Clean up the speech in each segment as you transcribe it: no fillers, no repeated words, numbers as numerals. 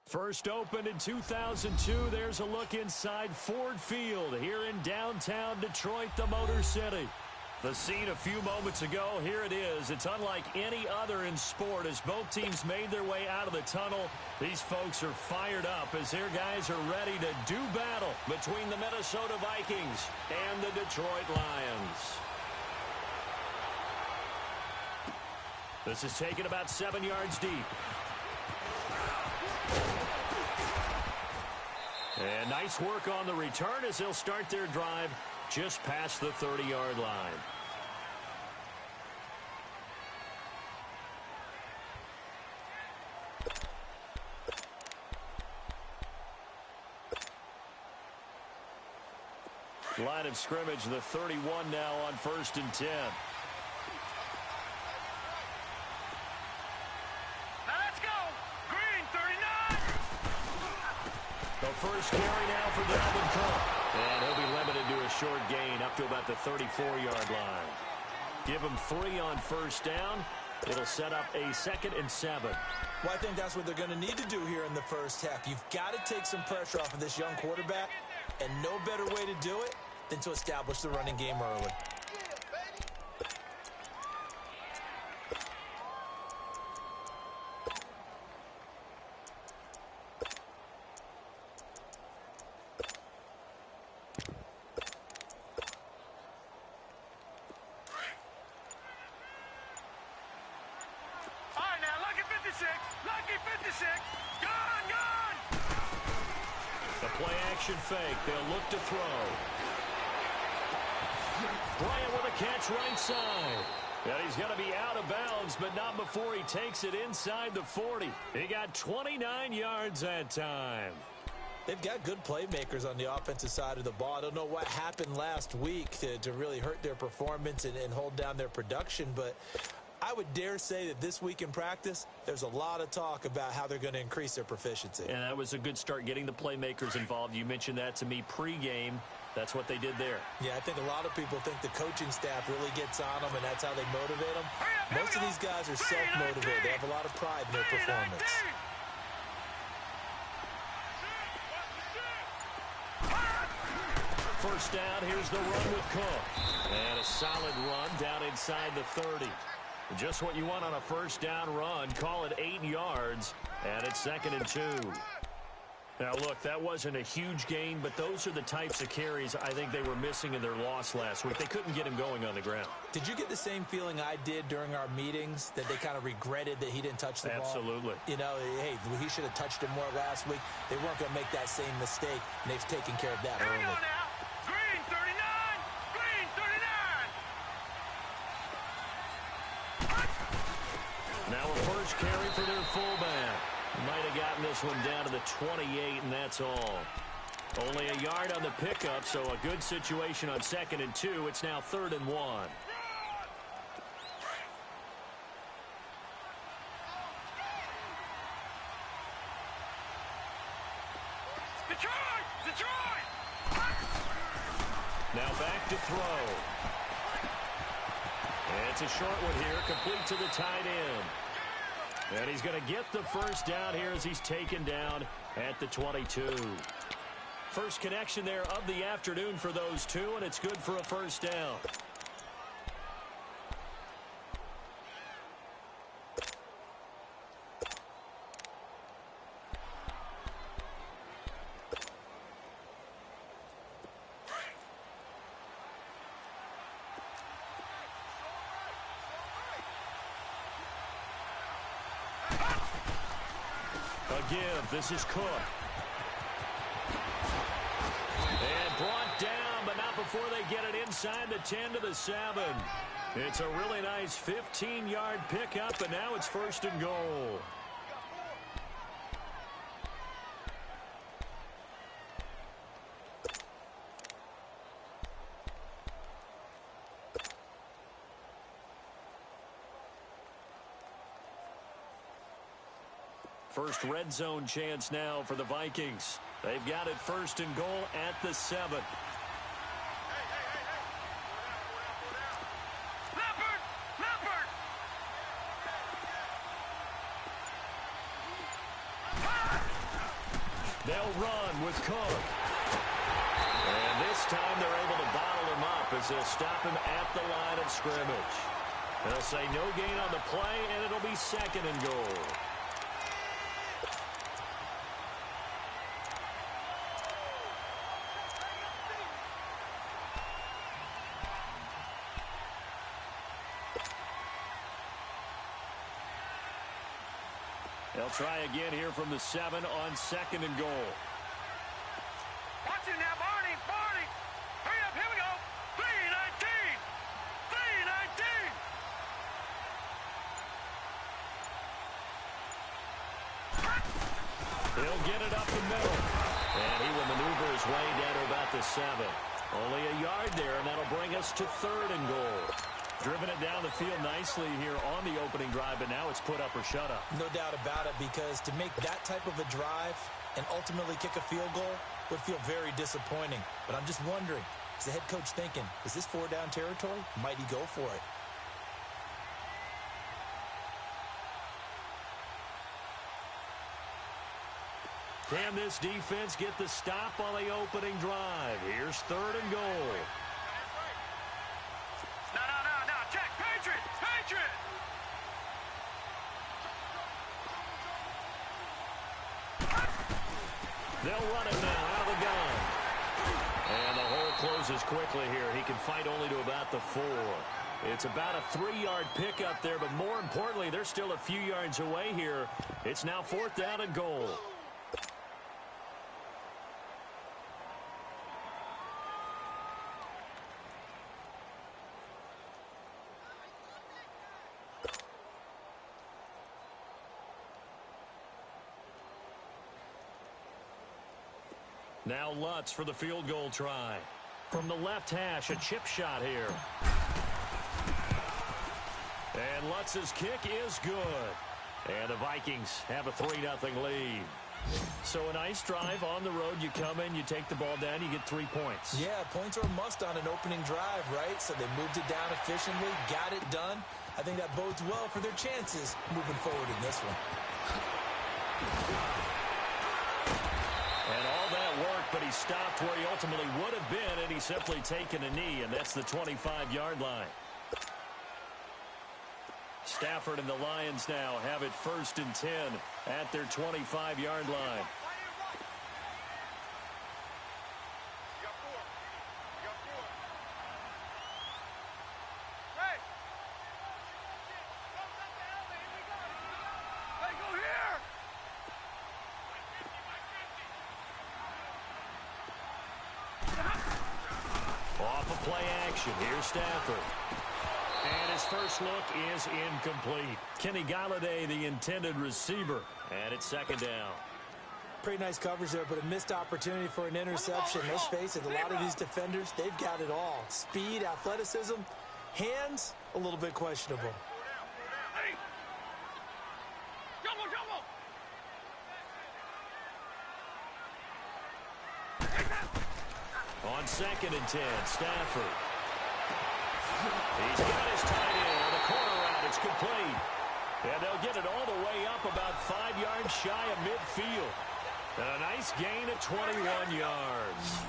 First opened in 2002, there's a look inside Ford Field here in downtown Detroit, the Motor City. The scene a few moments ago, here it is. It's unlike any other in sport as both teams made their way out of the tunnel. These folks are fired up as their guys are ready to do battle between the Minnesota Vikings and the Detroit Lions. This is taken about 7 yards deep. And nice work on the return as they'll start their drive just past the 30-yard line. Line of scrimmage, the 31 now on 1st and 10. First carry now for Dalvin Cook. And he'll be limited to a short gain up to about the 34-yard line. Give him 3 on first down. It'll set up a 2nd and 7. Well, I think that's what they're going to need to do here in the first half. You've got to take some pressure off of this young quarterback, and no better way to do it than to establish the running game early. Fake. They'll look to throw. Bryant with a catch right side. And he's going to be out of bounds, but not before he takes it inside the 40. He got 29 yards that time. They've got good playmakers on the offensive side of the ball. I don't know what happened last week to really hurt their performance and hold down their production, but I would dare say that this week in practice, there's a lot of talk about how they're going to increase their proficiency. And that was a good start getting the playmakers involved. You mentioned that to me pregame. That's what they did there. Yeah, I think a lot of people think the coaching staff really gets on them, and that's how they motivate them. Most of these guys are self-motivated. They have a lot of pride in their performance. First down, here's the run with Cook. And a solid run down inside the 30. Just what you want on a first down run. Call it 8 yards, and it's 2nd and 2. Now, look, that wasn't a huge gain, but those are the types of carries I think they were missing in their loss last week. They couldn't get him going on the ground. Did you get the same feeling I did during our meetings, that they kind of regretted that he didn't touch the ball? Absolutely. You know, hey, he should have touched it more last week. They weren't going to make that same mistake, and they've taken care of that early. Green 39! Green 39! Now a first carry for their fullback. Might have gotten this one down to the 28, and that's all. Only a yard on the pickup, so a good situation on 2nd and 2. It's now 3rd and 1. Detroit! Detroit! Now back to throw. And it's a short one here, complete to the tight end. And he's going to get the first down here as he's taken down at the 22. First connection there of the afternoon for those two, and it's good for a first down. Give. This is Cook. And brought down, but not before they get it inside the 10 to the 7. It's a really nice 15-yard pickup, and now it's 1st and goal. First red zone chance now for the Vikings. They've got it 1st and goal at the 7. They'll run with Cook. And this time they're able to bottle him up as they'll stop him at the line of scrimmage. They'll say no gain on the play, and it'll be 2nd and goal. They'll try again here from the 7 on 2nd and goal. Watch it now, Barney. Barney. Hurry up. Here we go. 3:19. 3:19. He'll get it up the middle. And he will maneuver his way down to about the 7. Only a yard there, and that'll bring us to 3rd and goal. Driven it down the field nicely here on the opening drive, but now it's put up or shut up. No doubt about it, because to make that type of a drive and ultimately kick a field goal would feel very disappointing. But I'm just wondering, is the head coach thinking, is this 4-down territory? Might he go for it? Can this defense get the stop on the opening drive? Here's 3rd and goal. No. Check. Patriot. Patriot. They'll run it now out of the gun. And the hole closes quickly here. He can fight only to about the 4. It's about a 3-yard pickup there, but more importantly, they're still a few yards away here. It's now 4th down and goal. Now Lutz for the field goal try. From the left hash, a chip shot here. And Lutz's kick is good. And the Vikings have a 3-0 lead. So a nice drive on the road. You come in, you take the ball down, you get 3 points. Yeah, points are a must on an opening drive, right? So they moved it down efficiently, got it done. I think that bodes well for their chances moving forward in this one. And all that worked, but he stopped where he ultimately would have been, and he's simply taken a knee, and that's the 25-yard line. Stafford and the Lions now have it 1st and 10 at their 25-yard line. Off of play action, here's Stafford. And his first look is incomplete. Kenny Golladay, the intended receiver, and it's 2nd down. Pretty nice coverage there, but a missed opportunity for an interception. Let's face it, a lot of these defenders, they've got it all. Speed, athleticism, hands, a little bit questionable. On 2nd and 10, Stafford. He's got his tight end on the corner route. It's complete. And they'll get it all the way up about 5 yards shy of midfield. And a nice gain of 21 yards.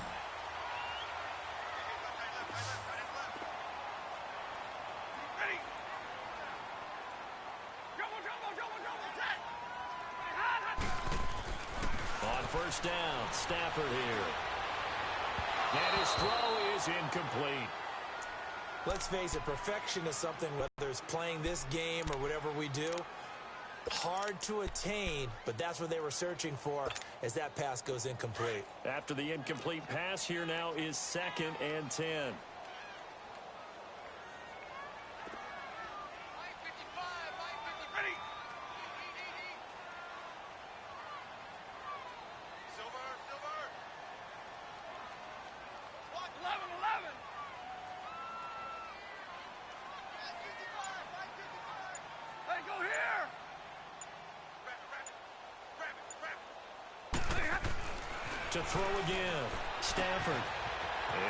On 1st down, Stafford here. And his throw is incomplete. Let's face it, perfection is something, whether it's playing this game or whatever we do, hard to attain, but that's what they were searching for as that pass goes incomplete. After the incomplete pass, here now is 2nd and 10. To throw again, Stafford.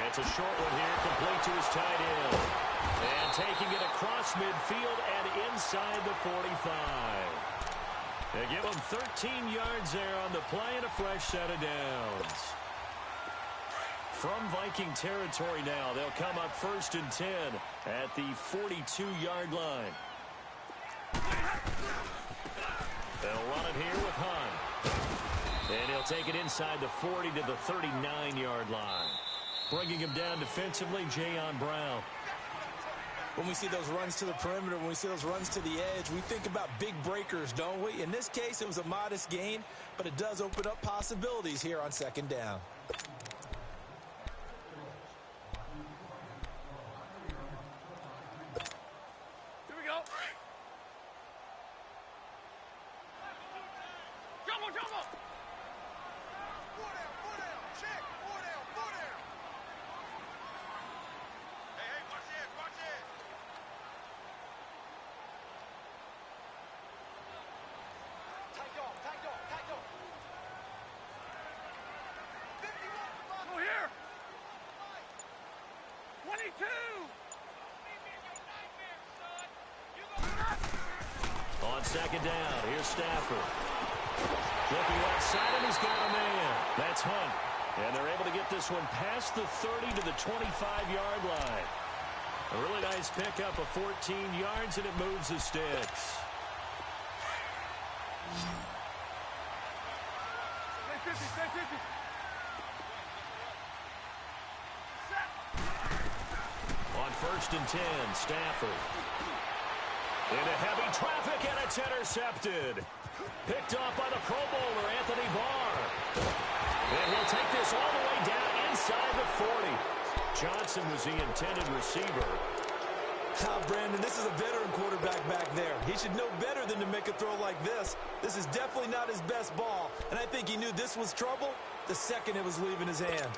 It's a short one here, complete to his tight end. And taking it across midfield and inside the 45. They give them 13 yards there on the play and a fresh set of downs. From Viking territory now, they'll come up 1st and 10 at the 42-yard line. They'll run it here with Hunt. And he'll take it inside the 40 to the 39-yard line. Bringing him down defensively, Jayon Brown. When we see those runs to the perimeter, when we see those runs to the edge, we think about big breakers, don't we? In this case, it was a modest gain, but it does open up possibilities here on 2nd down. Here we go. Jumbo, jumbo. Four down, check. Four down. Hey, watch it. Tight dog. 51. Go here. 22. On 2nd down, here's Stafford. Looking left side, and he's got a man. That's Hunt. And they're able to get this one past the 30 to the 25-yard line. A really nice pickup of 14 yards, and it moves the sticks. Stay 50. On 1st and 10, Stafford. Into heavy traffic, and it's intercepted. Picked off by the Pro Bowler, Anthony Barr. And he'll take this all the way down inside the 40. Johnson was the intended receiver. Brandon, this is a veteran quarterback back there. He should know better than to make a throw like this. This is definitely not his best ball, and I think he knew this was trouble the second it was leaving his hand.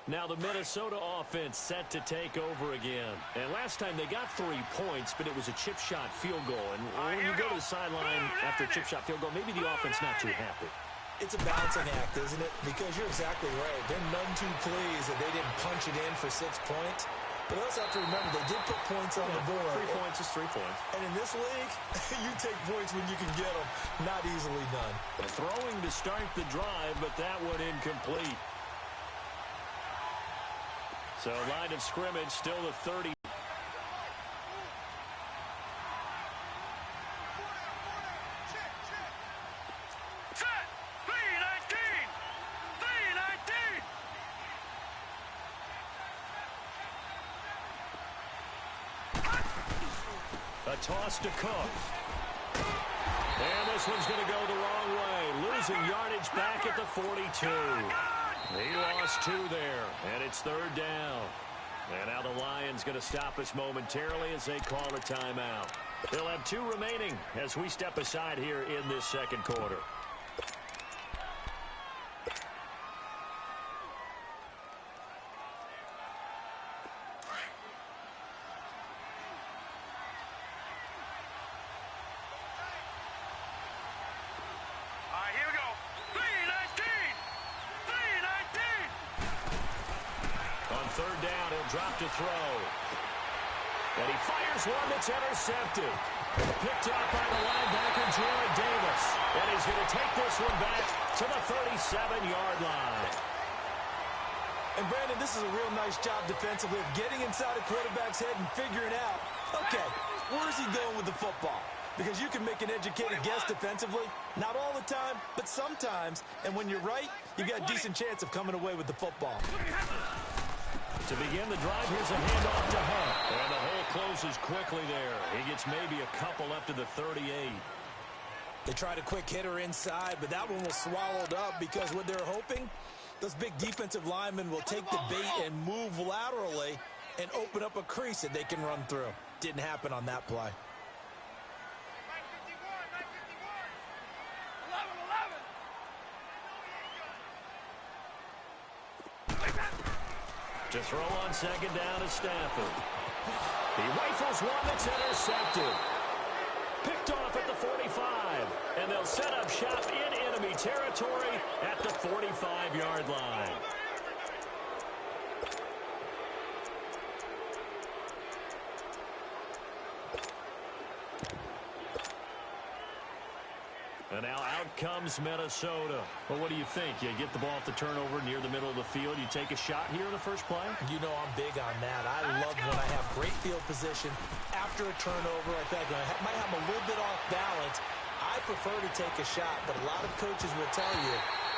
Now the Minnesota offense set to take over again. And last time they got 3 points, but it was a chip shot field goal. And when you go to the sideline after a chip shot field goal, maybe the offense not too happy. It's a balancing act, isn't it? Because you're exactly right. They're none too pleased that they didn't punch it in for 6 points. But also have to remember, they did put points on the board. 3 points is 3 points. And in this league, you take points when you can get them. Not easily done. Throwing to start the drive, but that one incomplete. So line of scrimmage still the 30. A toss to Cook. And this one's going to go the wrong way. Losing yardage back at the 42. He lost 2 there, and it's 3rd down. And now the Lions going to stop us momentarily as they call a timeout. They'll have 2 remaining as we step aside here in this 2nd quarter. Drop to throw. And he fires one that's intercepted. Picked up by the linebacker, Jarrad Davis. And he's going to take this one back to the 37-yard line. And, Brandon, this is a real nice job defensively of getting inside a quarterback's head and figuring out, okay, where's he going with the football? Because you can make an educated guess defensively. Not all the time, but sometimes. And when you're right, you got a decent chance of coming away with the football. To begin the drive, here's a handoff to Hunt. And the hole closes quickly there. He gets maybe a couple up to the 38. They tried a quick hitter inside, but that one was swallowed up because what they're hoping, those big defensive linemen will take the bait and move laterally and open up a crease that they can run through. Didn't happen on that play. To throw on 2nd down is Stafford. He rifles one that's intercepted. Picked off at the 45. And they'll set up shop in enemy territory at the 45-yard line. And now out comes Minnesota. Well, what do you think? You get the ball off the turnover near the middle of the field. You take a shot here in the first play? You know I'm big on that. I love when I have great field position. After a turnover, I feel like I might have a little bit off balance. I prefer to take a shot, but a lot of coaches will tell you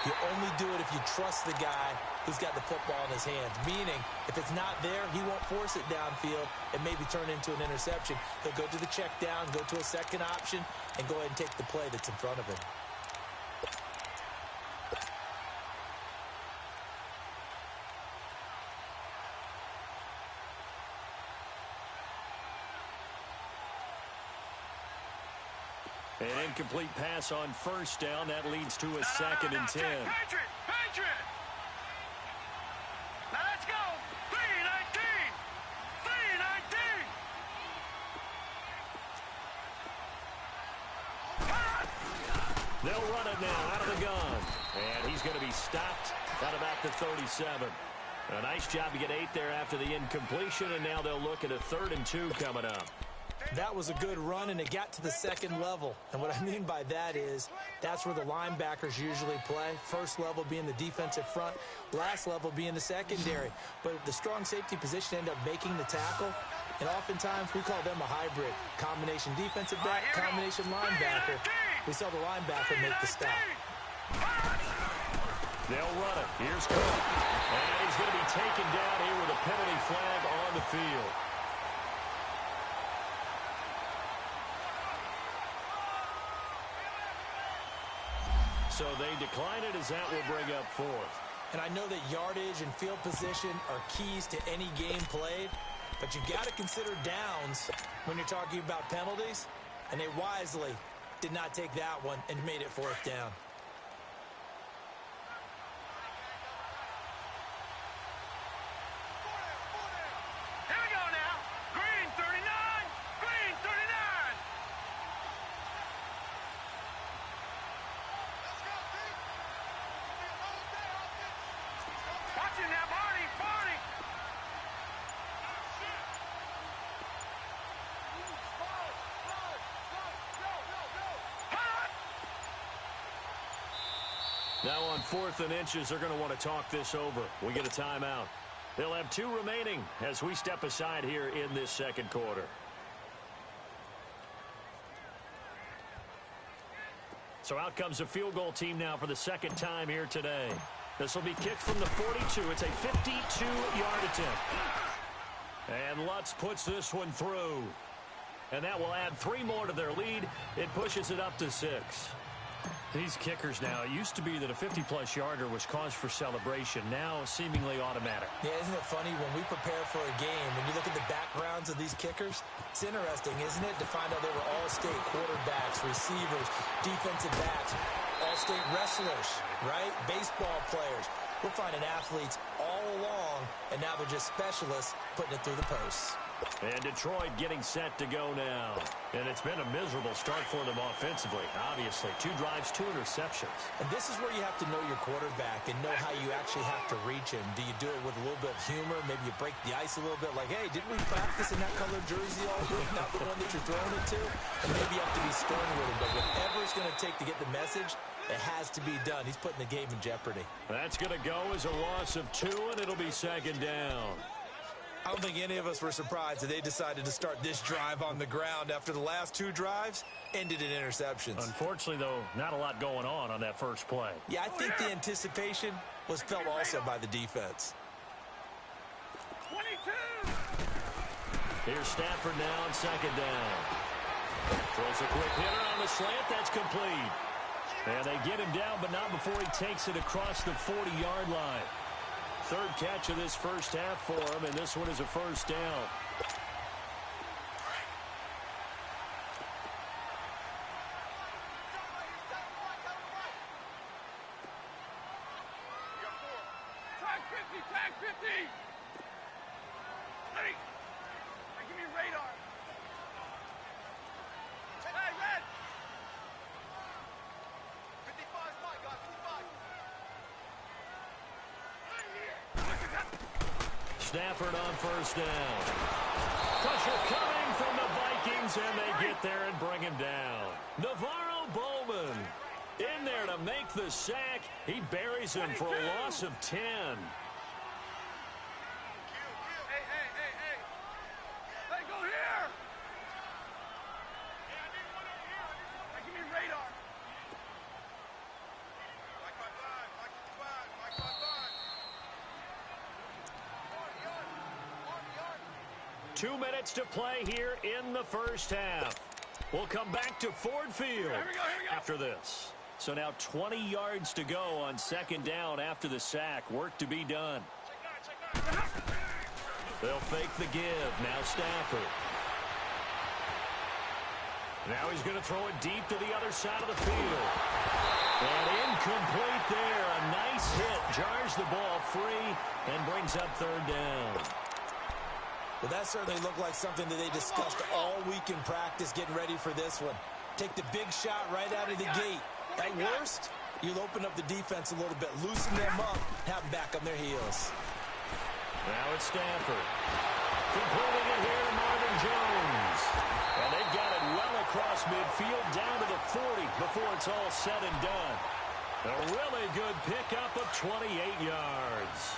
only do it if you trust the guy who's got the football in his hands. Meaning, if it's not there, he won't force it downfield and maybe turn into an interception. He'll go to the check down, go to a second option, and go ahead and take the play that's in front of him. An incomplete pass on first down. That leads to a second and 10. Patriot! Now let's go! 3-19! 3-19! They'll run it now out of the gun. And he's going to be stopped at about the 37. A nice job to get 8 there after the incompletion, and now they'll look at a 3rd and 2 coming up. That was a good run, and it got to the second level. And what I mean by that is that's where the linebackers usually play. First level being the defensive front, last level being the secondary. But the strong safety position ended up making the tackle, and oftentimes we call them a hybrid. Combination defensive back, combination linebacker. We saw the linebacker make the stop. They'll run it. Here's Cook. And he's going to be taken down here with a penalty flag on the field. So they decline it as that will bring up 4th. And I know that yardage and field position are keys to any game played, but you got to consider downs when you're talking about penalties, and they wisely did not take that one and made it 4th down. Here we go now. Green 39! Green 39! Watch it now, Barney! Barney! Now on 4th and inches, they're going to want to talk this over. We get a timeout. They'll have 2 remaining as we step aside here in this second quarter. So out comes a field goal team now for the second time here today. This will be kicked from the 42. It's a 52-yard attempt. And Lutz puts this one through. And that will add 3 more to their lead. It pushes it up to 6. These kickers now, it used to be that a 50-plus yarder was cause for celebration. Now seemingly automatic. Yeah, isn't it funny when we prepare for a game, when you look at the backgrounds of these kickers, it's interesting, isn't it, to find out they were all-state quarterbacks, receivers, defensive backs, all-state wrestlers, right? Baseball players. We're finding athletes all along, and now they're just specialists putting it through the posts. And Detroit getting set to go now. And it's been a miserable start for them offensively. Obviously, 2 drives, 2 interceptions. And this is where you have to know your quarterback and know how you actually have to reach him. Do you do it with a little bit of humor? Maybe you break the ice a little bit like, hey, didn't we practice in that colored jersey all week? Not the one that you're throwing it to? And maybe you have to be stern with him. But whatever it's going to take to get the message, it has to be done. He's putting the game in jeopardy. That's going to go as a loss of 2, and it'll be second down. I don't think any of us were surprised that they decided to start this drive on the ground after the last 2 drives ended in interceptions. Unfortunately, though, not a lot going on that first play. Yeah, I think the anticipation was felt also by the defense. 22! Here's Stafford now on second down. Throws a quick hitter on the slant. That's complete. And they get him down, but not before he takes it across the 40-yard line. 3rd catch of this first half for him, and this one is a first down. Tag 50! Tag 50! Hey! Give me radar. Hey, Stafford on first down. Pressure coming from the Vikings, and they get there and bring him down. Navarro Bowman in there to make the sack. He buries him for a loss of 10. Hey, go here! Hey, give me radar. Like my five. 2 minutes to play here in the first half. We'll come back to Ford Field Here we go. after this. So now 20 yards to go on second down after the sack. Work to be done. They'll fake the give. Now Stafford. Now he's going to throw it deep to the other side of the field. And incomplete there. A nice hit. Jars the ball free and brings up third down. Well, that certainly looked like something that they discussed all week in practice getting ready for this one. Take the big shot right out of the gate. At worst, you'll open up the defense a little bit, loosen them up, have them back on their heels. Now it's Stafford. Completing it here to Marvin Jones. And they've got it well across midfield down to the 40 before it's all said and done. A really good pickup of 28 yards.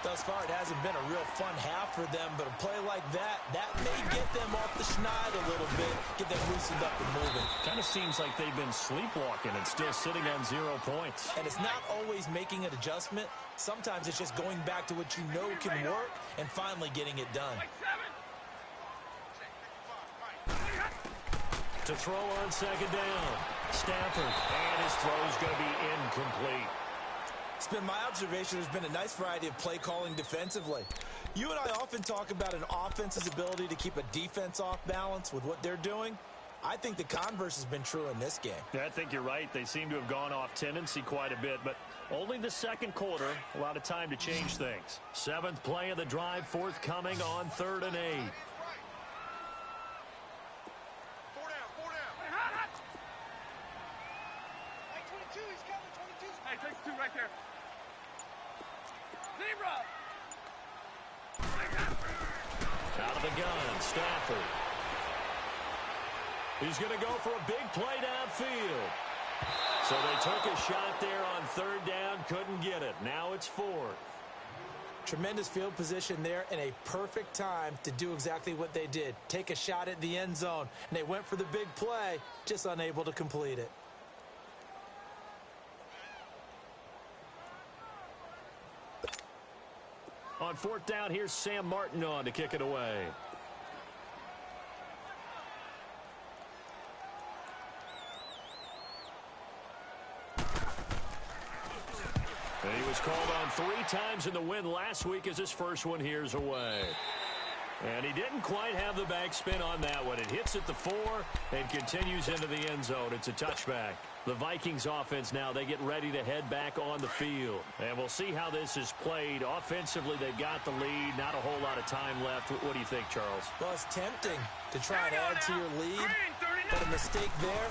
Thus far, it hasn't been a real fun half for them, but a play like that may get them off the schneid a little bit, get them loosened up and moving. Kind of seems like they've been sleepwalking and still sitting on 0 points. And it's not always making an adjustment. Sometimes it's just going back to what you know can work and finally getting it done. To throw on second down, Stafford, and his throw is going to be incomplete. It's been my observation there's been a nice variety of play calling defensively. You and I often talk about an offense's ability to keep a defense off balance with what they're doing. I think the converse has been true in this game. Yeah, I think you're right. They seem to have gone off tendency quite a bit, but only the second quarter. A lot of time to change things. 7th play of the drive forthcoming on 3rd and 8. Four down. Hey, hot. Hey, 22, he's coming, 22. Hey, 22 right there. Zebra. Out of the gun, Stafford. He's going to go for a big play downfield. So they took a shot there on 3rd down, couldn't get it. Now it's 4th. Tremendous field position there and a perfect time to do exactly what they did. Take a shot at the end zone. And they went for the big play, just unable to complete it. On 4th down, here's Sam Martin on to kick it away. And he was called on 3 times in the win last week as his first one here's away. And he didn't quite have the back spin on that one. It hits at the 4 and continues into the end zone. It's a touchback. The Vikings offense now, they get ready to head back on the field. And we'll see how this is played. Offensively, they've got the lead. Not a whole lot of time left. What do you think, Charles? Well, it's tempting to try and add to your lead, but a mistake there,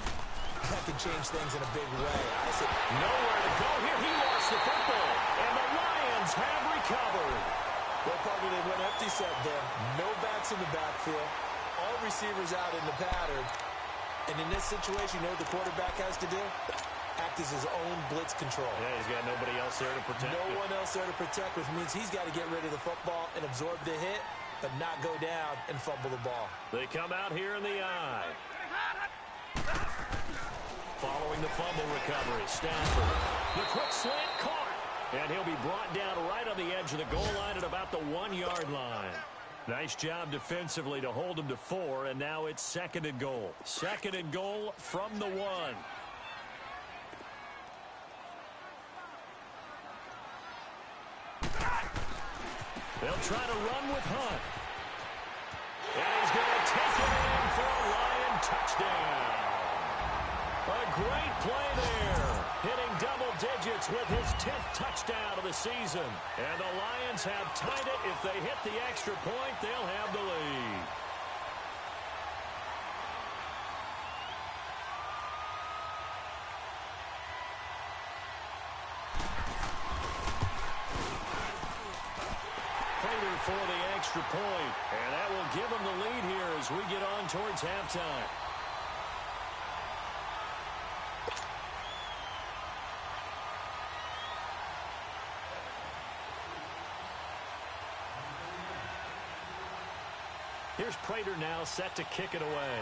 that could change things in a big way. I said, nowhere to go here. He lost the football. And the Lions have recovered. well, partner, they went empty set there. No backs in the backfield. All receivers out in the pattern. And in this situation, you know what the quarterback has to do? Act as his own blitz control. Yeah, he's got nobody else there to protect No it. one else there to protect, which means he's got to get rid of the football and absorb the hit, but not go down and fumble the ball. They come out here in the eye. Following the fumble recovery, Stafford. The quick slant caught. And he'll be brought down right on the edge of the goal line at about the 1-yard line. Nice job defensively to hold him to 4, and now it's 2nd and goal. 2nd and goal from the 1. They'll try to run with Hunt. And he's going to take it in for a Lion touchdown. A great play there. Hitting double digits with his 10th touchdown of the season. And the Lions have tied it. If they hit the extra point, they'll have the lead. Prater for the extra point. And that will give them the lead here as we get on towards halftime. Here's Prater now set to kick it away.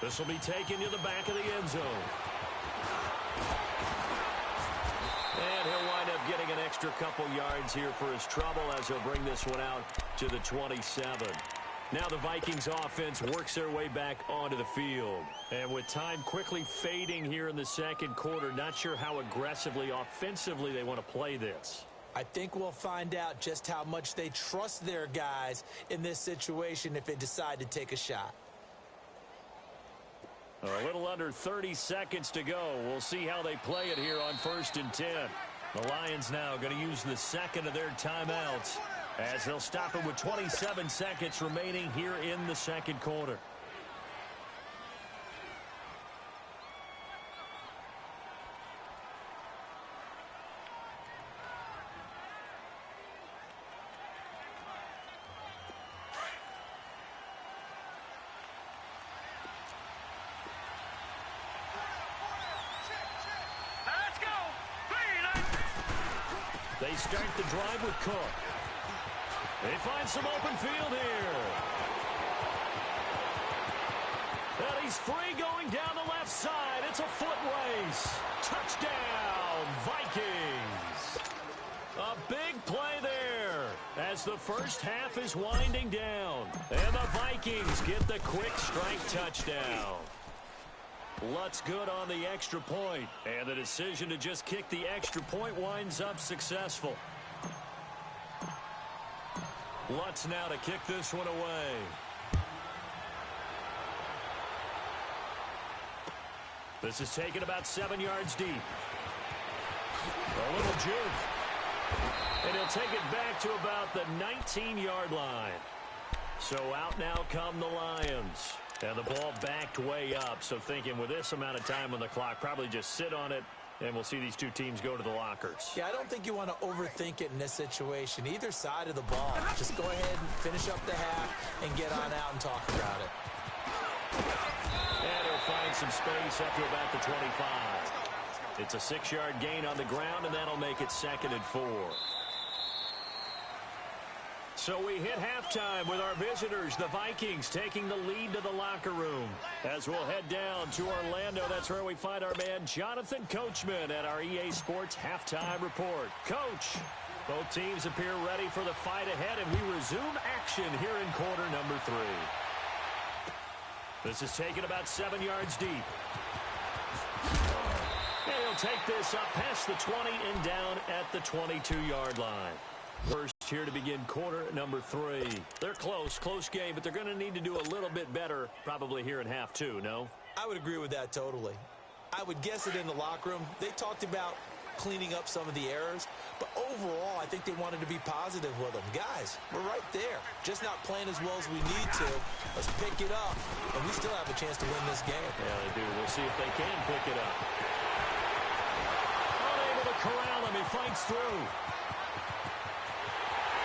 This will be taken to the back of the end zone. And he'll wind up getting an extra couple yards here for his trouble as he'll bring this one out to the 27. Now the Vikings offense works their way back onto the field. And with time quickly fading here in the second quarter, not sure how aggressively, offensively they want to play this. I think we'll find out just how much they trust their guys in this situation if they decide to take a shot. A little under 30 seconds to go. We'll see how they play it here on 1st and 10. The Lions now going to use the second of their timeouts as they'll stop it with 27 seconds remaining here in the second quarter. They start the drive with Cook. They find some open field here. And he's free going down the left side. It's a foot race. Touchdown, Vikings. A big play there as the first half is winding down. And the Vikings get the quick strike touchdown. Lutz good on the extra point, and the decision to just kick the extra point winds up successful. Lutz now to kick this one away. This is taken about 7 yards deep. A little juke. And he'll take it back to about the 19-yard line. So out now come the Lions. And the ball backed way up, so thinking with this amount of time on the clock, probably just sit on it, and we'll see these two teams go to the lockers. Yeah, I don't think you want to overthink it in this situation. Either side of the ball, just go ahead and finish up the half and get on out and talk about it. And he'll find some space up to about the 25. It's a 6-yard gain on the ground, and that'll make it 2nd and 4. So we hit halftime with our visitors, the Vikings, taking the lead to the locker room. As we'll head down to Orlando, that's where we find our man Jonathan Coachman at our EA Sports Halftime Report. Coach, both teams appear ready for the fight ahead, and we resume action here in quarter number 3. This is taken about 7 yards deep. And he'll take this up past the 20 and down at the 22-yard line. First here to begin quarter number 3. They're close game, but they're going to need to do a little bit better probably here in half 2, no? I would agree with that totally. I would guess it in the locker room. They talked about cleaning up some of the errors, but overall I think they wanted to be positive with them. Guys, we're right there. Just not playing as well as we need to. Let's pick it up, and we still have a chance to win this game. Yeah, they do. We'll see if they can pick it up. Unable to corral him. He fights through.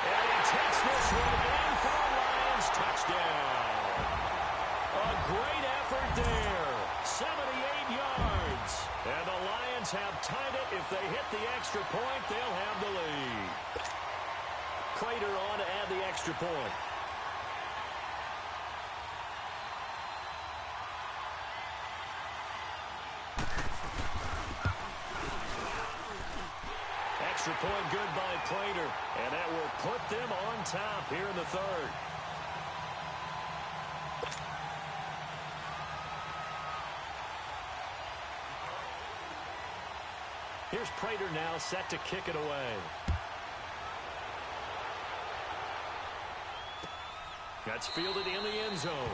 And he takes this one in for a Lions touchdown. A great effort there. 78 yards. And the Lions have tied it. If they hit the extra point, they'll have the lead. Prater on to add the extra point. Extra point good by Prater, and that will put them on top here in the third. Here's Prater now set to kick it away. That's fielded in the end zone.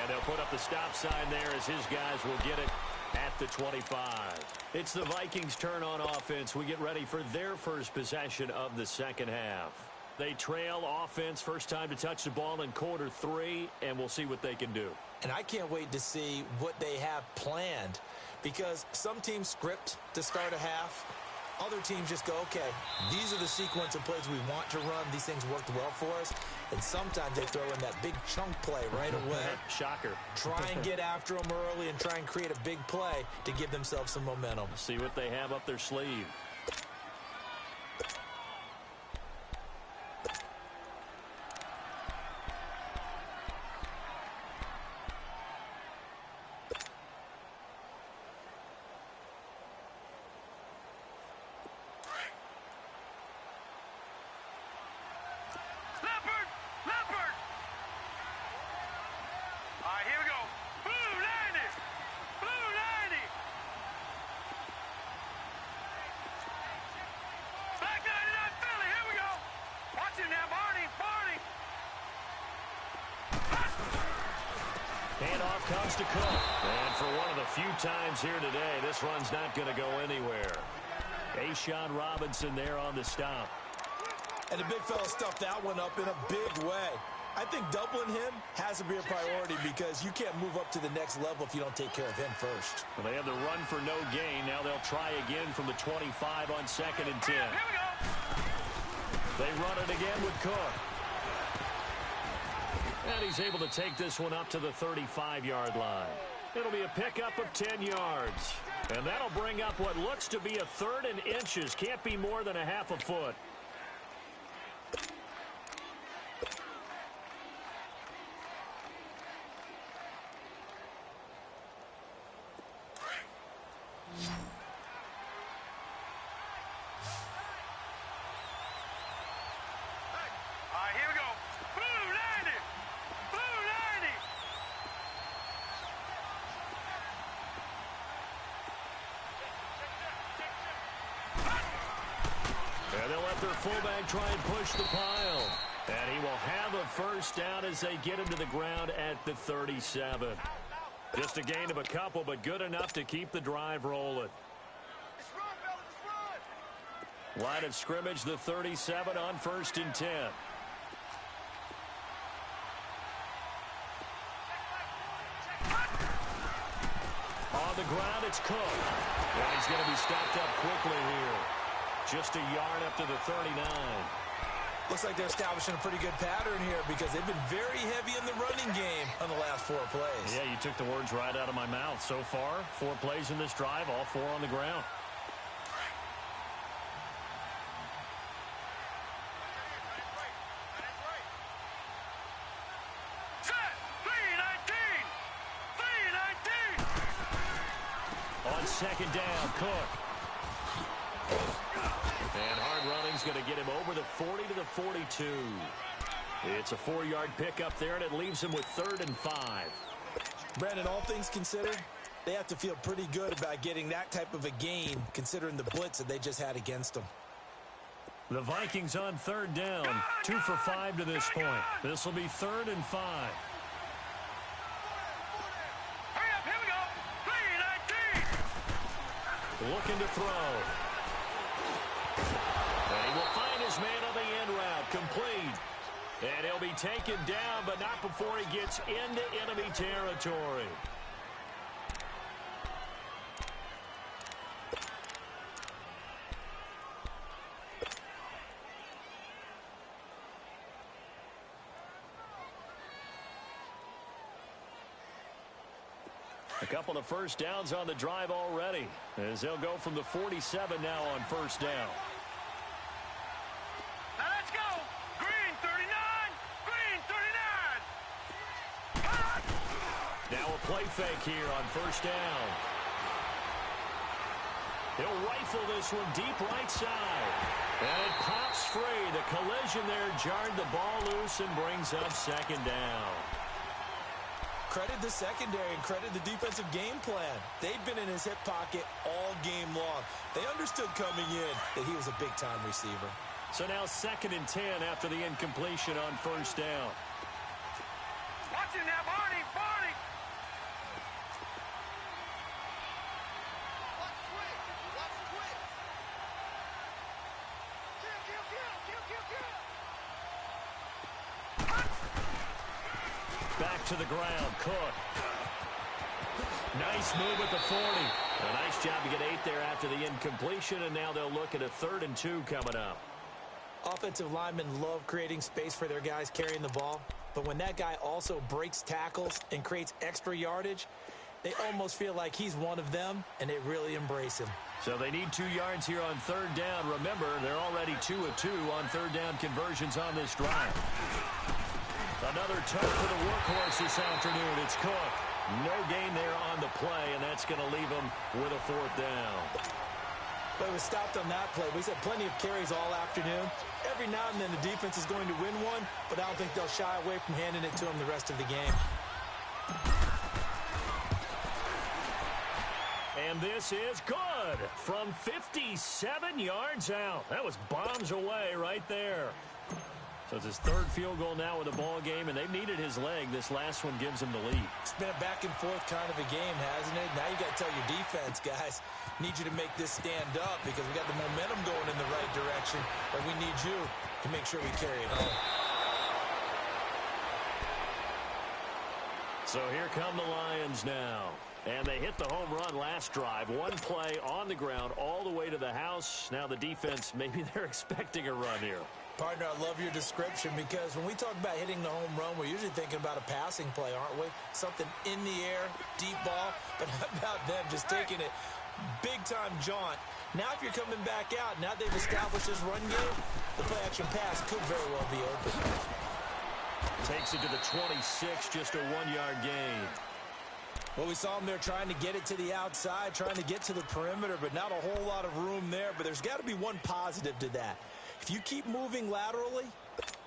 And they'll put up the stop sign there as his guys will get it at the 25. It's the Vikings' turn on offense. We get ready for their first possession of the second half. They trail offense, first time to touch the ball in quarter 3, and we'll see what they can do. And I can't wait to see what they have planned, because some teams script to start a half, other teams just go, okay, these are the sequence of plays we want to run. These things worked well for us. And sometimes they throw in that big chunk play right away. Shocker. Try and get after them early and try and create a big play to give themselves some momentum. See what they have up their sleeve. Handoff comes to Cook. And for one of the few times here today, this run's not going to go anywhere. A'Shawn Robinson there on the stop. And the big fella stuffed that one up in a big way. I think doubling him has to be a priority because you can't move up to the next level if you don't take care of him first. Well, they have the run for no gain. Now they'll try again from the 25 on 2nd and 10. They run it again with Cook. And he's able to take this one up to the 35-yard line. It'll be a pickup of 10 yards. And that'll bring up what looks to be a 3rd and inches. Can't be more than a half a foot. Their fullback try and push the pile. And he will have a first down as they get him to the ground at the 37. Just a gain of a couple, but good enough to keep the drive rolling. Line of scrimmage, the 37 on 1st and 10. On the ground, it's Cook. And he's going to be stopped up quickly here. Just a yard up to the 39. Looks like they're establishing a pretty good pattern here because they've been very heavy in the running game on the last 4 plays. Yeah, you took the words right out of my mouth. So far, 4 plays in this drive, all 4 on the ground. On 2nd down, Cook. And hard running's going to get him over the 40 to the 42. It's a 4-yard pickup there, and it leaves him with 3rd and 5. Brandon, all things considered, they have to feel pretty good about getting that type of a gain, considering the blitz that they just had against them. The Vikings on 3rd down, 2 for 5 to this point. This will be 3rd and 5. Hurry up, here we go. 3-19. Looking to throw. And he will find his man on the end route, complete. And he'll be taken down, but not before he gets into enemy territory. A couple of first downs on the drive already, as they'll go from the 47 now on 1st down. Now let's go. Green 39. Green 39. Now a play fake here on 1st down. He'll rifle this one deep right side. And it pops free. The collision there jarred the ball loose and brings up 2nd down. Credit the secondary and credit the defensive game plan. They've been in his hip pocket all game long. They understood coming in that he was a big-time receiver. So now 2nd and 10 after the incompletion on 1st down. Watch him now, Barney. Barney. Back to the ground, Cook. Nice move at the 40. A nice job to get 8 there after the incompletion, and now they'll look at a 3rd and 2 coming up. Offensive linemen love creating space for their guys carrying the ball, but when that guy also breaks tackles and creates extra yardage, they almost feel like he's one of them, and they really embrace him. So they need 2 yards here on 3rd down. Remember, they're already 2 of 2 on 3rd down conversions on this drive. Another touch for the workhorse this afternoon. It's Cook. No gain there on the play, and that's going to leave them with a 4th down. But it was stopped on that play. We said plenty of carries all afternoon. Every now and then the defense is going to win one, but I don't think they'll shy away from handing it to them the rest of the game. And this is good from 57 yards out. That was bombs away right there. So it's his 3rd field goal now with the ball game, and they've needed his leg. This last one gives him the lead. It's been a back-and-forth kind of a game, hasn't it? Now you got to tell your defense, guys, need you to make this stand up because we got the momentum going in the right direction, but we need you to make sure we carry it home. So here come the Lions now. And they hit the home run last drive. 1 play on the ground all the way to the house. Now the defense, maybe they're expecting a run here. Partner, I love your description because when we talk about hitting the home run, we're usually thinking about a passing play, aren't we? Something in the air, deep ball. But how about them just taking it big-time jaunt? Now if you're coming back out, now they've established this run game, the play-action pass could very well be open. Takes it to the 26, just a 1-yard gain. Well, we saw him there trying to get it to the outside, trying to get to the perimeter, but not a whole lot of room there. But there's got to be one positive to that. If you keep moving laterally,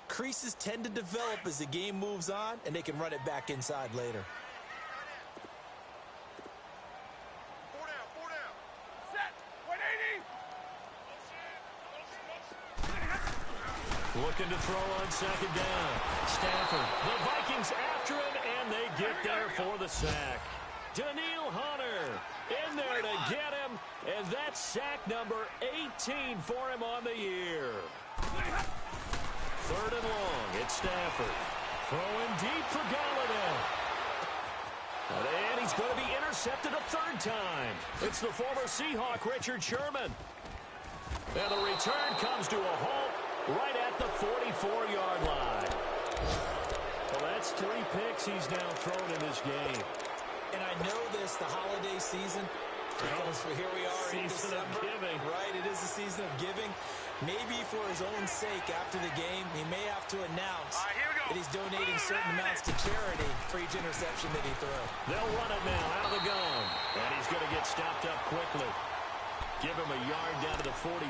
creases tend to develop as the game moves on, and they can run it back inside later. 4 down. Set. 180. Looking to throw on 2nd down. Stafford. The Vikings after him, and they get there for the sack. Danielle Hunter in there to get him, and that's sack number 18 for him on the year. 3rd and long. It's Stafford. Throwing deep for Golladay. And he's going to be intercepted a 3rd time. It's the former Seahawk, Richard Sherman. And the return comes to a halt right at the 44-yard line. Well, that's 3 picks he's now thrown in this game. And I know this, the holiday season, because here we are in Season of December. giving. Right, it is the season of giving. Maybe for his own sake after the game, he may have to announce All right, here we go. that he's donating certain amounts to charity for each interception that he throws. They'll run it now out of the gun. And he's going to get stopped up quickly. Give him a yard down to the 43.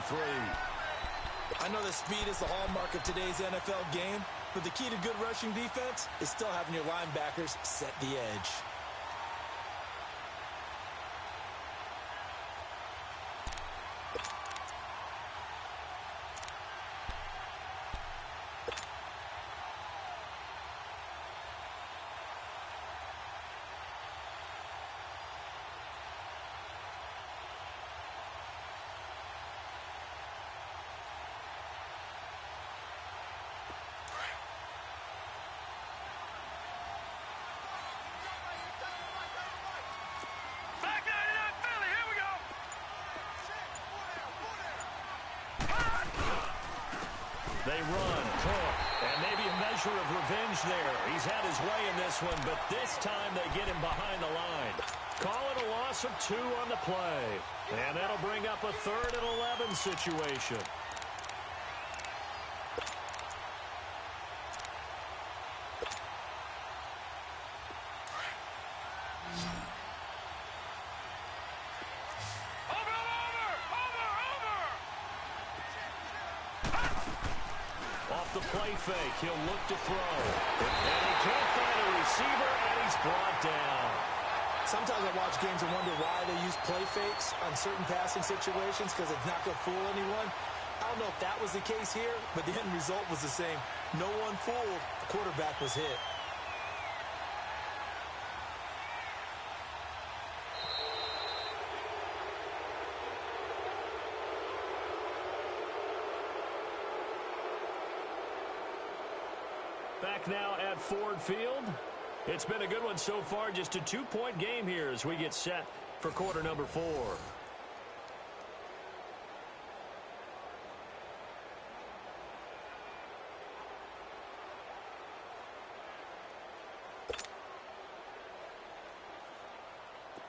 I know that speed is the hallmark of today's NFL game, but the key to good rushing defense is still having your linebackers set the edge. Back 99 Philly. Here we go. They run, Cook, and maybe a measure of revenge there. He's had his way in this one, but this time they get him behind the line. Call it a loss of 2 on the play. And that'll bring up a 3rd and 11 situation. Off the play fake, he'll look to throw. And he can't find a receiver, and he's brought down. Sometimes I watch games and wonder why they use play fakes on certain passing situations because it's not going to fool anyone. I don't know if that was the case here, but the end result was the same. No one fooled. The quarterback was hit. Back now at Ford Field. It's been a good one so far. Just a 2-point game here as we get set for quarter number 4.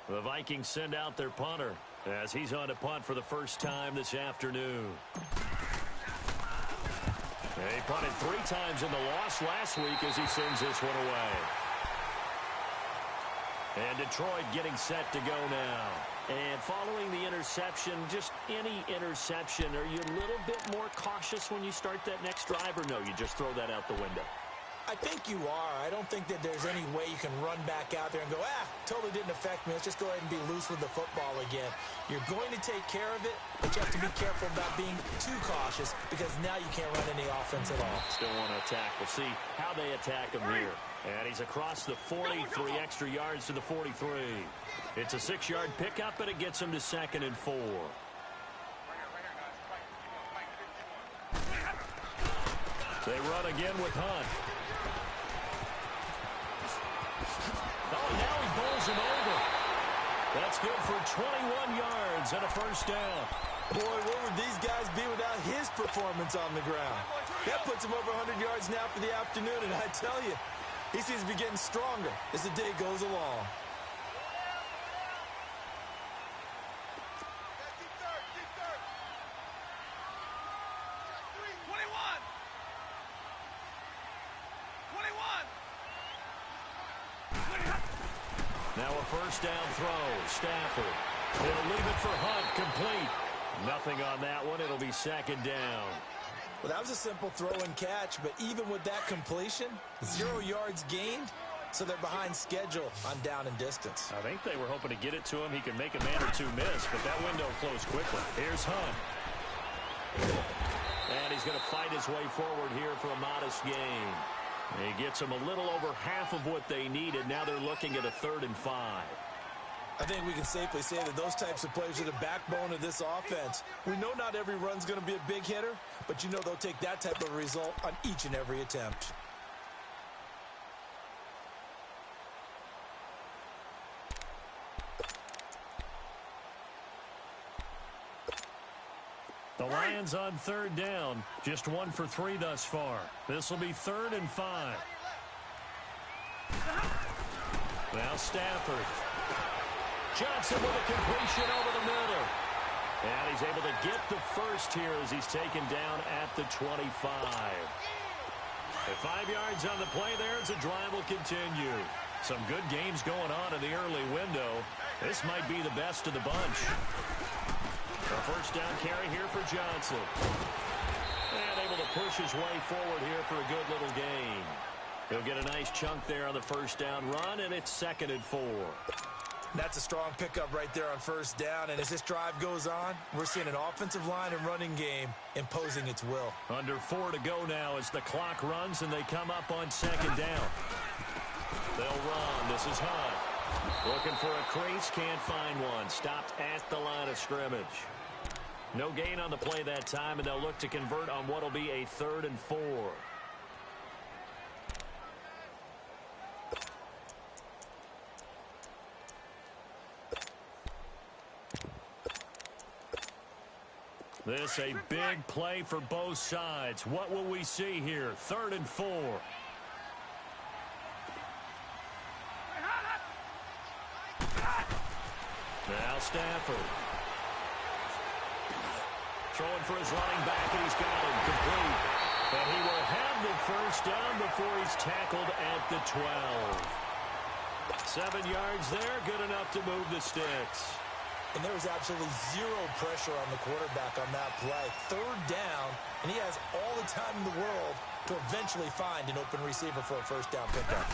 The Vikings send out their punter as he's on to punt for the first time this afternoon. He punted 3 times in the loss last week as he sends this one away. And Detroit getting set to go now. And following the interception, just any interception, are you a little bit more cautious when you start that next drive, or no, you just throw that out the window? I think you are. I don't think that there's any way you can run back out there and go, totally didn't affect me. Let's just go ahead and be loose with the football again. You're going to take care of it, but you have to be careful about being too cautious because now you can't run any offense at all. Still want to attack. We'll see how they attack him here. And he's across the 40, 3 extra yards to the 43. It's a 6-yard pickup, and it gets him to 2nd and 4. They run again with Hunt. Oh, now he bowls him over. That's good for 21 yards and a first down. Boy, where would these guys be without his performance on the ground? That puts him over 100 yards now for the afternoon, and I tell you, he seems to be getting stronger as the day goes along. Now a first down throw. Stafford. He'll leave it for Hunt. Complete. Nothing on that one. It'll be 2nd down. Well, that was a simple throw and catch, but even with that completion, 0 yards gained, so they're behind schedule on down and distance. I think they were hoping to get it to him. He could make a man or two miss, but that window closed quickly. Here's Hunt. And he's going to fight his way forward here for a modest gain. He gets them a little over half of what they needed. Now they're looking at a 3rd and 5. I think we can safely say that those types of plays are the backbone of this offense. We know not every run's going to be a big hitter, but you know they'll take that type of result on each and every attempt. The Lions on 3rd down. Just 1 for 3 thus far. This will be 3rd and 5. Now Stafford. Johnson with a completion over the middle. And he's able to get the first here as he's taken down at the 25. At 5 yards on the play there as the drive will continue. Some good games going on in the early window. This might be the best of the bunch. A first down carry here for Johnson. And able to push his way forward here for a good little gain. He'll get a nice chunk there on the first down run, and it's 2nd and 4. That's a strong pickup right there on first down, and as this drive goes on, we're seeing an offensive line and running game imposing its will. Under 4 to go now as the clock runs, and they come up on 2nd down. They'll run. This is Hunt. Looking for a crease, can't find one. Stopped at the line of scrimmage. No gain on the play that time, and they'll look to convert on what will be a 3rd and 4. This a big play for both sides. What will we see here? 3rd and 4. Now Stafford. Throwing for his running back, and he's got him complete. And he will have the first down before he's tackled at the 12. 7 yards there, good enough to move the sticks. And there was absolutely zero pressure on the quarterback on that play. 3rd down, and he has all the time in the world to eventually find an open receiver for a first down pickup.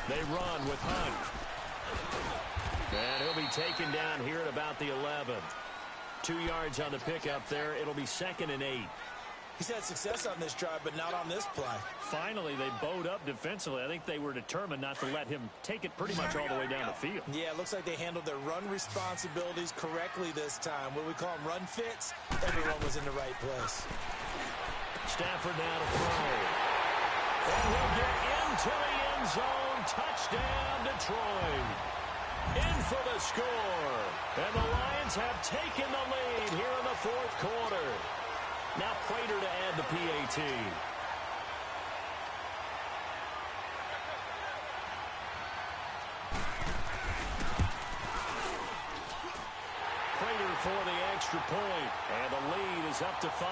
They run with Hunt. And he'll be taken down here at about the 11. 2 yards on the pickup there. It'll be 2nd and 8. He's had success on this drive, but not on this play. Finally, they bowed up defensively. I think they were determined not to let him take it pretty much all the way down the field. Yeah, it looks like they handled their run responsibilities correctly this time. What we call them run fits, everyone was in the right place. Stafford now to throw. And he'll get in into the end zone. Touchdown, Detroit. In for the score. And the Lions have taken the lead here in the fourth quarter. Now Prater to add the PAT. Prater for the extra point. And the lead is up to 5.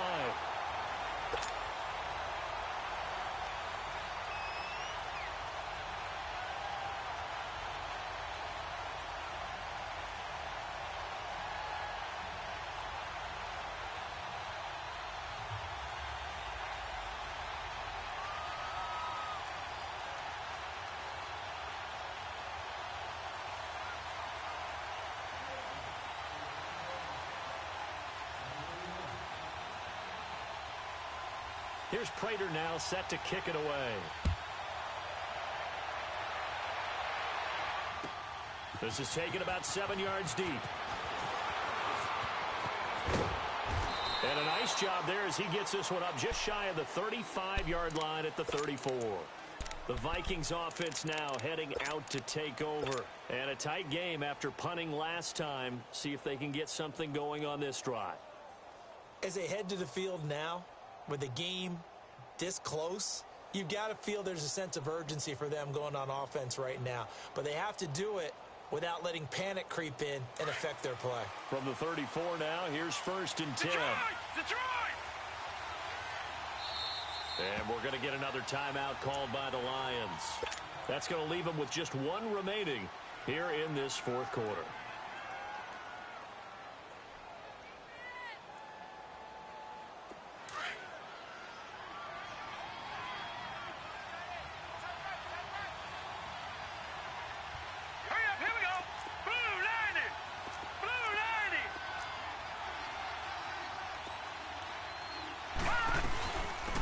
Here's Prater now set to kick it away. This is taken about 7 yards deep. And a nice job there as he gets this one up just shy of the 35-yard line at the 34. The Vikings offense now heading out to take over. And a tight game after punting last time. See if they can get something going on this drive. As they head to the field now, with the game this close, you've got to feel there's a sense of urgency for them going on offense right now. But they have to do it without letting panic creep in and affect their play. From the 34 now, here's 1st and 10. Detroit! And we're going to get another timeout called by the Lions. That's going to leave them with just one remaining here in this fourth quarter.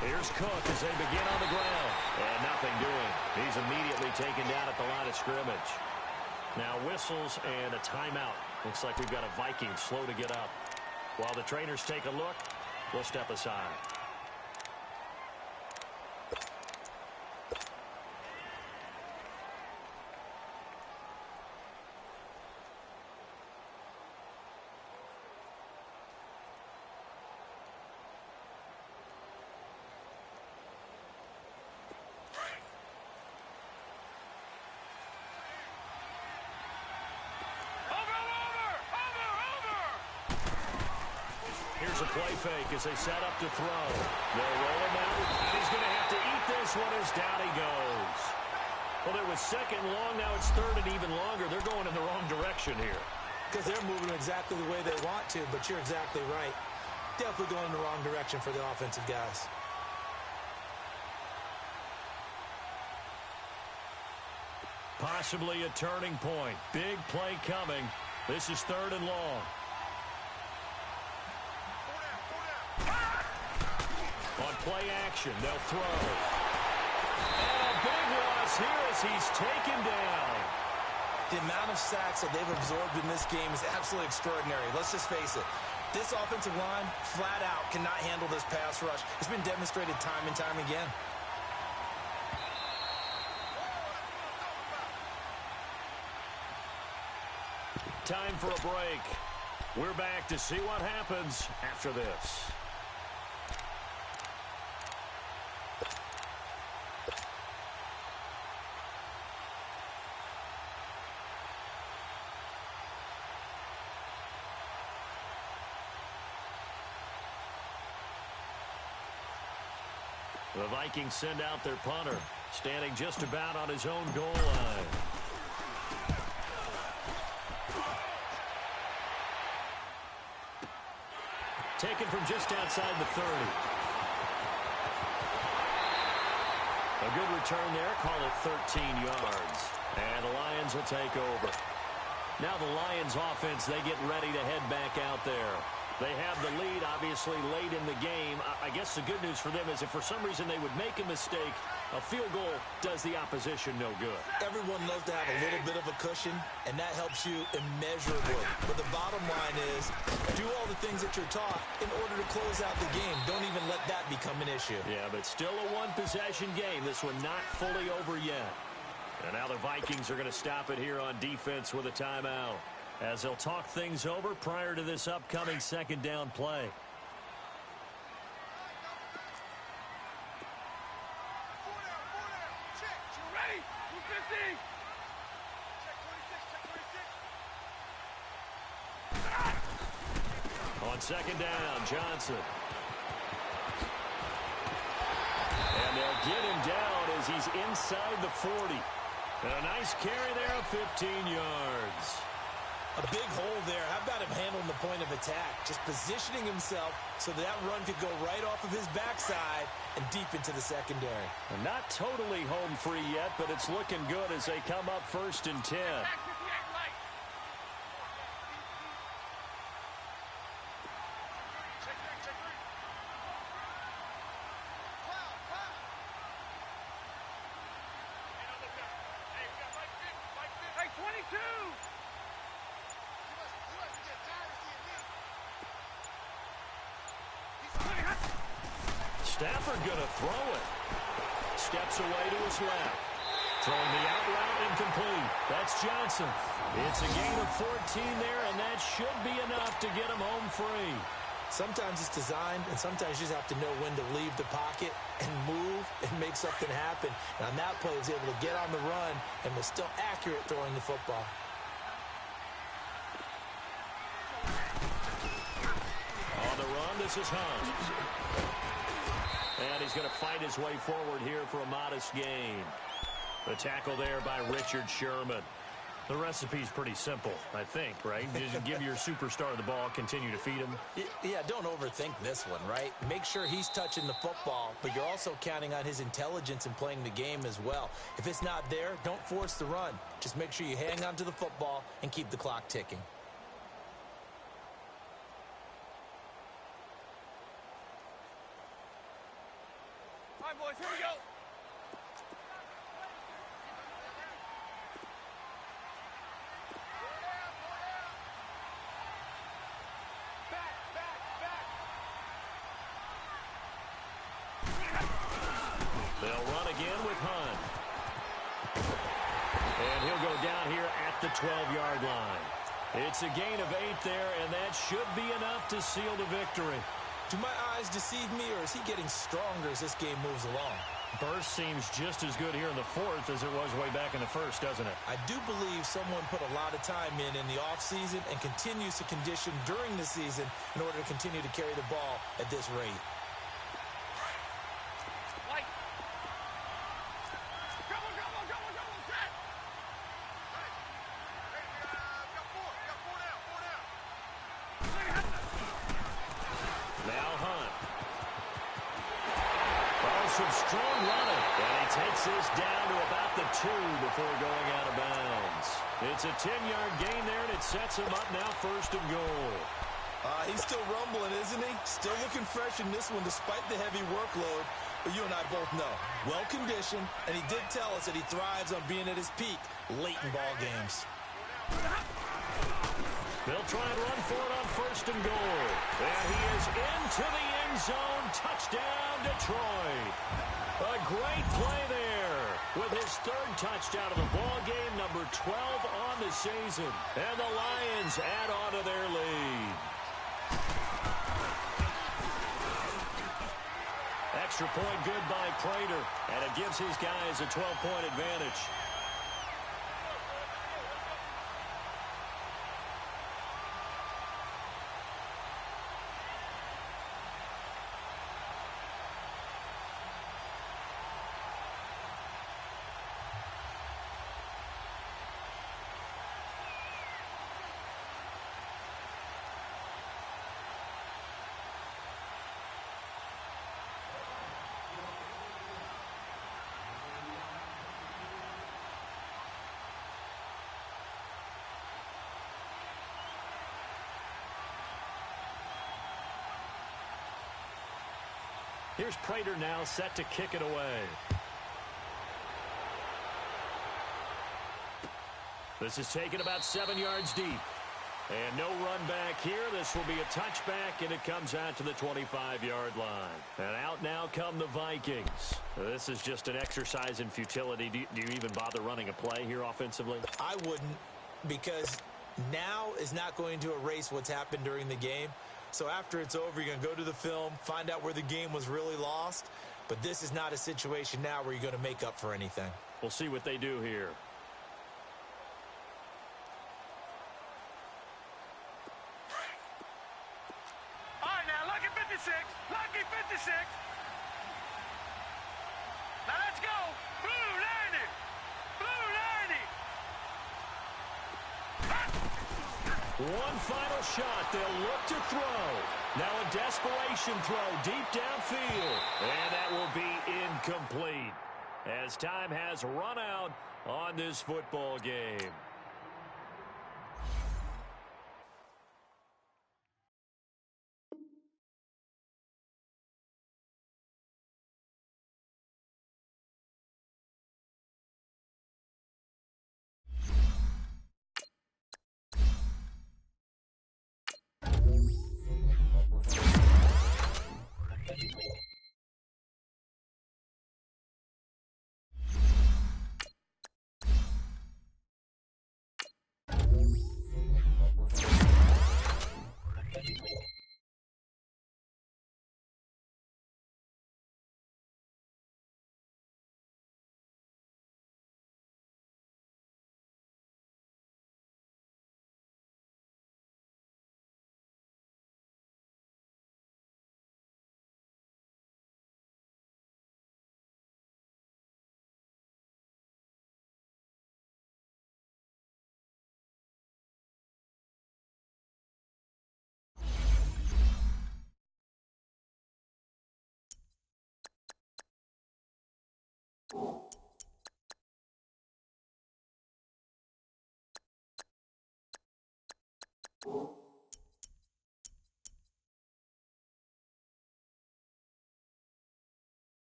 Here's Cook as they begin on the ground. And nothing doing. He's immediately taken down at the line of scrimmage. Now whistles and a timeout. Looks like we've got a Viking slow to get up. While the trainers take a look, we'll step aside. Here's a play fake as they set up to throw. They'll roll him out, and he's going to have to eat this one as down he goes. Well, it was 2nd and long. Now it's 3rd and even longer. They're going in the wrong direction here. Because they're moving exactly the way they want to, but you're exactly right. Definitely going in the wrong direction for the offensive guys. Possibly a turning point. Big play coming. This is 3rd and long. On play action, they'll throw. And a big loss here as he's taken down. The amount of sacks that they've absorbed in this game is absolutely extraordinary. Let's just face it. This offensive line, flat out, cannot handle this pass rush. It's been demonstrated time and time again. Time for a break. We're back to see what happens after this. The Vikings send out their punter, standing just about on his own goal line. Taken from just outside the 30. A good return there, call it 13 yards. And the Lions will take over. Now the Lions offense, they get ready to head back out there. They have the lead, obviously, late in the game. I guess the good news for them is if for some reason they would make a mistake, a field goal does the opposition no good. Everyone loves to have a little bit of a cushion, and that helps you immeasurably. But the bottom line is, do all the things that you're taught in order to close out the game. Don't even let that become an issue. Yeah, but still a one-possession game. This one not fully over yet. And now the Vikings are going to stop it here on defense with a timeout, as they'll talk things over prior to this upcoming second down play. Ready? 250. On second down, Johnson. And they'll get him down as he's inside the 40. And a nice carry there of 15 yards. A big hole there. How about him handling the point of attack? Just positioning himself so that run could go right off of his backside and deep into the secondary. And not totally home free yet, but it's looking good as they come up 1st and 10. Stafford going to throw it. Steps away to his left. Throwing the out route incomplete. That's Johnson. It's a gain of 14 there, and that should be enough to get him home free. Sometimes it's designed, and sometimes you just have to know when to leave the pocket and move and make something happen. And on that play, he was able to get on the run and was still accurate throwing the football. On the run, this is Hunt. And he's going to fight his way forward here for a modest gain. The tackle there by Richard Sherman. The recipe's pretty simple, I think, right? Just give your superstar the ball, continue to feed him. Yeah, don't overthink this one, right? Make sure he's touching the football, but you're also counting on his intelligence in playing the game as well. If it's not there, don't force the run. Just make sure you hang on to the football and keep the clock ticking. All right, boys, here we go. They'll run again with Hunt. And he'll go down here at the 12-yard line. It's a gain of 8 there, and that should be enough to seal the victory. Do my eyes deceive me, or is he getting stronger as this game moves along? Burst seems just as good here in the 4th as it was way back in the 1st, doesn't it? I do believe someone put a lot of time in the offseason and continues to condition during the season in order to continue to carry the ball at this rate. Strong running, and he takes this down to about the 2 before going out of bounds. It's a 10-yard gain there, and it sets him up now 1st and goal. He's still rumbling, isn't he? Still looking fresh in this one despite the heavy workload. But you and I both know, well-conditioned, and he did tell us that he thrives on being at his peak late in ball games. They'll try and run for it on 1st and goal. And he is into the end zone. Touchdown, Detroit. A great play there with his 3rd touchdown of the ball game, number 12 on the season. And the Lions add on to their lead. Extra point good by Prater, and it gives his guys a 12-point advantage. Here's Prater now set to kick it away. This is taken about 7 yards deep. And no run back here. This will be a touchback, and it comes out to the 25-yard line. And out now come the Vikings. This is just an exercise in futility. Do you even bother running a play here offensively? I wouldn't, because now is not going to erase what's happened during the game. So after it's over, you're going to go to the film, find out where the game was really lost. But this is not a situation now where you're going to make up for anything. We'll see what they do here. All right, now, lucky 56. Lucky 56. Now, let's go. Blue 90. Blue 90. One final shot. They'll look to throw. Now a desperation throw deep downfield. And that will be incomplete as time has run out on this football game.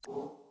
Oh.